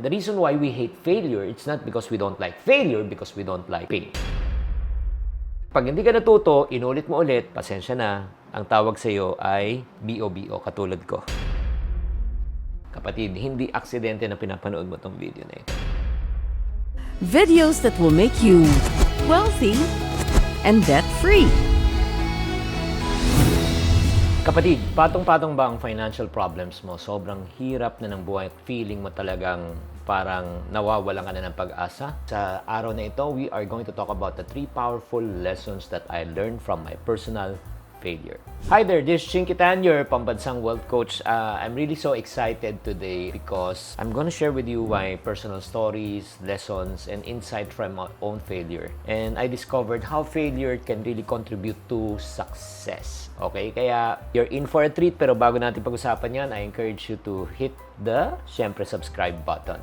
The reason why we hate failure, it's not because we don't like failure, because we don't like pain. Pag hindi ka natuto, inulit mo ulit, pasensya na, ang tawag sa iyo ay BOBO, katulad ko. Kapatid, hindi aksidente na pinapanood mo tong video na ito. Videos that will make you wealthy and debt-free. Kapatid, patong-patong ba ang financial problems mo? Sobrang hirap na ng buhay at feeling mo talagang parang nawawalan ka na ng pag-asa? Sa araw na ito, we are going to talk about the 3 powerful lessons that I learned from my personal failure. Hi there, this is Chinky Tan, your pambansang wealth coach. I'm really so excited today because I'm gonna share with you my personal stories, lessons, and insight from my own failure. And I discovered how failure can really contribute to success. Okay, kaya you're in for a treat, pero bago natin pag-usapan yan, I encourage you to hit the, syempre, subscribe button.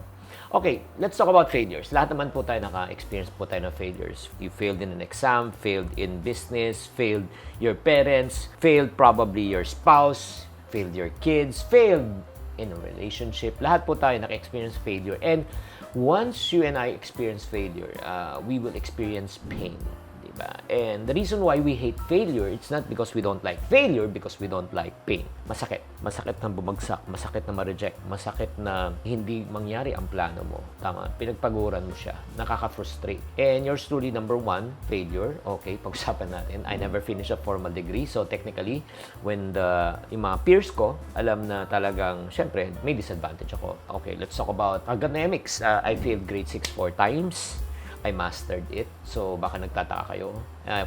Okay, let's talk about failures. Lahat naman po tayo naka-experience po tayo ng failures. You failed in an exam, failed in business, failed your parents, failed probably your spouse, failed your kids, failed in a relationship. Lahat po tayo naka-experience failure. And once you and I experience failure, we will experience pain. And the reason why we hate failure, it's not because we don't like failure, because we don't like pain. Masakit. Masakit na bumagsak, masakit na ma-reject, masakit na hindi mangyari ang plano mo. Tama, pinagpaguran mo siya. Nakaka-frustrate. And yours truly, number 1, failure. Okay, pag-usapan natin. I never finished a formal degree. So technically, when yung mga peers ko, alam na talagang, syempre, may disadvantage ako. Okay, let's talk about academics. I failed grade 6 4 times. I mastered it. So, baka nagtataka kayo.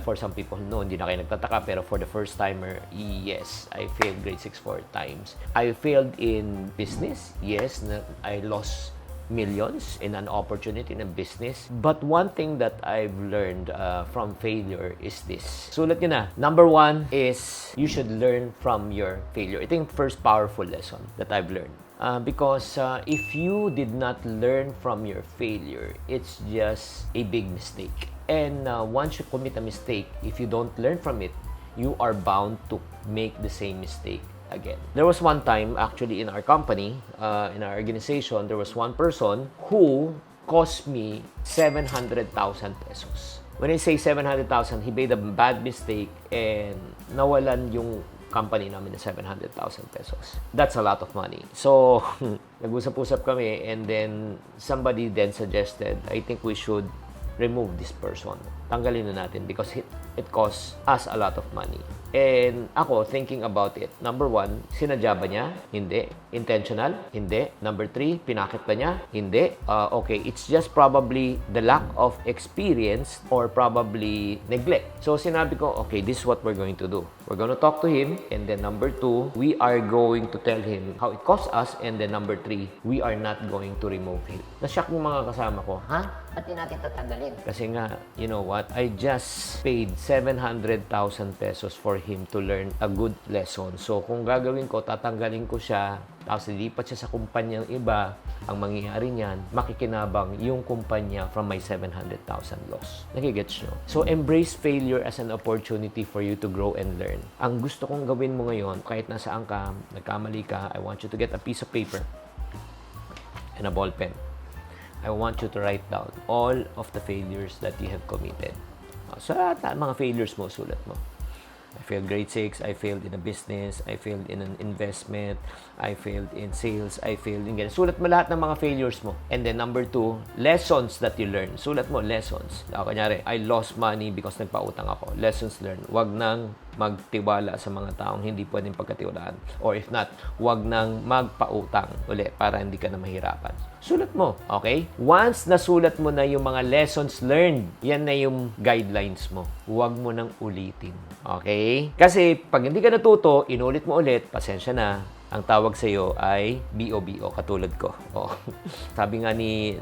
For some people, no, hindi na kayo nagtataka. Pero for the first timer, yes, I failed grade 6 4 times. I failed in business. Yes, I lost millions in an opportunity in a business. But one thing that I've learned from failure is this. Sulat nyo na. Number 1 is you should learn from your failure. Ito yung first powerful lesson that I've learned. Because if you did not learn from your failure, it's just a big mistake. And once you commit a mistake, if you don't learn from it, you are bound to make the same mistake again. There was one time, actually, in our company, in our organization, there was one person who cost me 700,000 pesos. When I say 700,000, he made a bad mistake and nawalan yung company namin na 700,000 pesos. That's a lot of money. So, nag-usap-usap kami and then somebody then suggested, I think we should remove this person. Tanggalin na natin because it costs us a lot of money. And ako, thinking about it, number 1, sinadya ba niya? Hindi. Intentional? Hindi. Number 3, pinakit ba niya? Hindi. Okay, it's just probably the lack of experience or probably neglect. So, sinabi ko, okay, this is what we're going to do. We're going to talk to him. And then number 2, we are going to tell him how it costs us. And then number 3, we are not going to remove him. Nashock yung mga kasama ko, ha? Ba't di natin tatanggalin? Kasi nga, you know what? I just paid 700,000 pesos for him to learn a good lesson. So, kung gagawin ko, tatanggalin ko siya, tapos lilipat siya sa kumpanyang iba, ang mangyayari niyan, makikinabang yung kumpanya from my 700,000 loss. Nakigets nyo? So, embrace failure as an opportunity for you to grow and learn. Ang gusto kong gawin mo ngayon, kahit nasaan ka, nagkamali ka, I want you to get a piece of paper and a ball pen. I want you to write down all of the failures that you have committed. So, mga failures mo, sulat mo. I failed grade 6, I failed in a business, I failed in an investment, I failed in sales, I failed in ganyan. Sulat mo lahat ng mga failures mo. And then number 2, lessons that you learn. Sulat mo, lessons. Kanyari, I lost money because nagpautang ako. Lessons learned. Wag nang magtiwala sa mga taong hindi pwedeng pagkatiwalaan. Or if not, wag nang magpautang ulit para hindi ka na mahirapan. Sulat mo, okay? Once nasulat mo na yung mga lessons learned, yan na yung guidelines mo. Huwag mo nang ulitin. Okay? Kasi pag hindi ka natuto, inulit mo ulit, pasensya na, ang tawag sa iyo ay BOBO, katulad ko. Oh. Sabi nga ni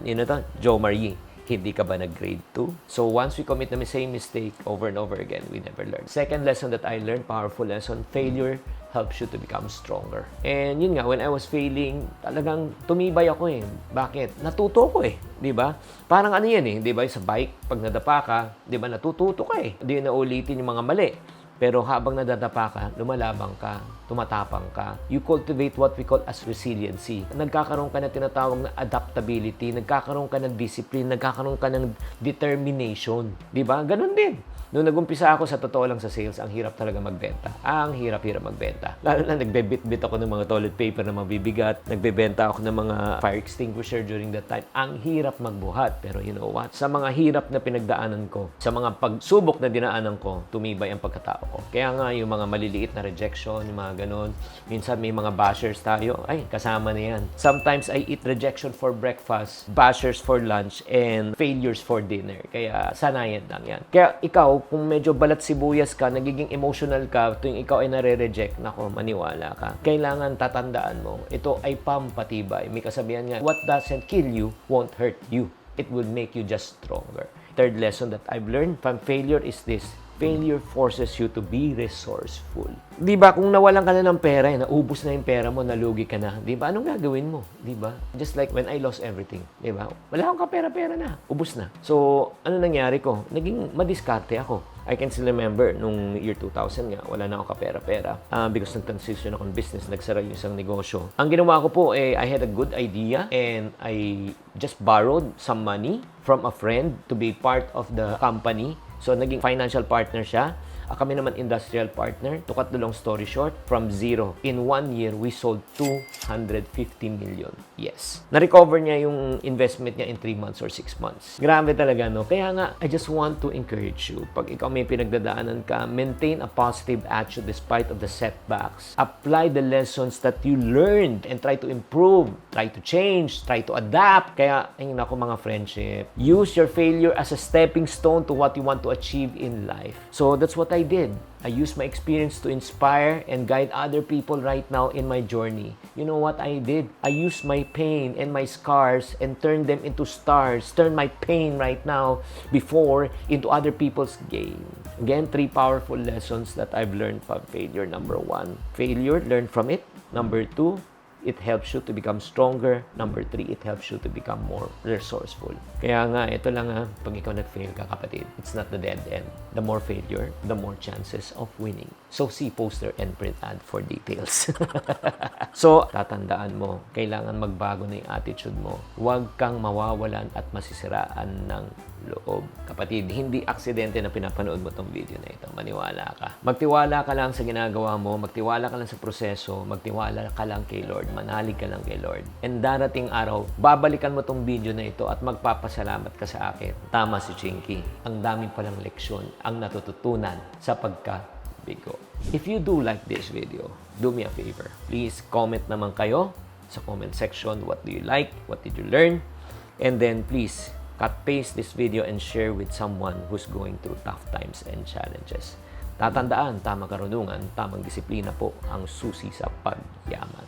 Joe Marie, hindi ka ba nag-grade 2? So once we commit the same mistake over and over again, we never learn. Second lesson that I learned, powerful lesson, failure helps you to become stronger. And yun nga, when I was failing, talagang tumibay ako eh. Bakit? Natuto ko eh. Di ba? Parang ano yan eh. Di ba? Sa bike, pag nadapa ka, di ba, natututo ka eh. Hindi na ulitin yung mga mali. Pero habang nadadapa ka, lumalabang ka, tumatapang ka. You cultivate what we call as resiliency. Nagkakaroon ka na tinatawag na adaptability, nagkakaroon ka ng discipline, nagkakaroon ka ng determination. Di ba? Ganon din. Noong nag-umpisa ako, sa totoo lang sa sales, ang hirap talaga magbenta. Ang hirap-hirap magbenta. Lalo na nagbebit-bit ako ng mga toilet paper na mabibigat. Nagbebenta ako ng mga fire extinguisher during that time. Ang hirap magbuhat. Pero you know what? Sa mga hirap na pinagdaanan ko, sa mga pagsubok na dinaanan ko, tumibay ang pagkatao ko. Kaya nga yung mga maliliit na rejection, yung mga ganon. Minsan may mga bashers tayo. Ay, kasama na yan. Sometimes I eat rejection for breakfast, bashers for lunch, and failures for dinner. Kaya sanayan lang yan. Kaya ikaw, kung medyo balat sibuyas ka, nagiging emotional ka, tuwing ikaw ay nare-reject, nako, maniwala ka. Kailangan tatandaan mo, ito ay pampatibay. May kasabihan nga, what doesn't kill you won't hurt you. It will make you just stronger. Third lesson that I've learned from failure is this: failure forces you to be resourceful. Di ba, kung nawalan ka na ng pera, naubos na yung pera mo, nalugi ka na, di ba, anong gagawin mo? Di ba? Just like when I lost everything, di ba? Wala akong kapera-pera na, ubos na. So, ano nangyari ko? Naging madiskarte ako. I can still remember, nung year 2000 nga, wala na ako kapera-pera. Because nag-transition ako ng business, nagsara yung isang negosyo. Ang ginawa ko po, I had a good idea and I just borrowed some money from a friend to be part of the company. So, naging financial partner siya. Kami naman industrial partner. To cut the long story short, from zero, in 1 year, we sold 250 million. Yes. Na-recover niya yung investment niya in 3 months or 6 months. Grabe talaga, no? Kaya nga, I just want to encourage you. Pag ikaw may pinagdadaanan ka, maintain a positive attitude despite of the setbacks. Apply the lessons that you learned and try to improve, try to change, try to adapt. Kaya, ayun ako mga friendship, use your failure as a stepping stone to what you want to achieve in life. So, that's what I did. I used my experience to inspire and guide other people right now in my journey. You know what I did? I used my pain and my scars and turned them into stars. Turned my pain right now before into other people's gain. Again, 3 powerful lessons that I've learned from failure. Number 1, failure, learn from it. Number 2, it helps you to become stronger. Number 3, it helps you to become more resourceful. Kaya nga, ito lang pag ikaw nag-fail ka, kapatid, it's not the dead end. The more failure, the more chances of winning. So, see poster and print ad for details. So, tatandaan mo, kailangan magbago na yung attitude mo. Huwag kang mawawalan at masisiraan ng loob. Kapatid, hindi aksidente na pinapanood mo tong video na ito. Maniwala ka. Magtiwala ka lang sa ginagawa mo, magtiwala ka lang sa proseso, magtiwala ka lang kay Lord, manalig ka lang kay Lord. And darating araw, babalikan mo tong video na ito at magpapasalamat ka sa akin. Tama si Chinky. Ang daming palang leksyon ang natututunan sa pagkabigo. If you do like this video, do me a favor. Please comment naman kayo sa comment section. What do you like? What did you learn? And then please, cut-paste this video and share with someone who's going through tough times and challenges. Tatandaan, tamang karunungan, tamang disiplina po ang susi sa pagyaman.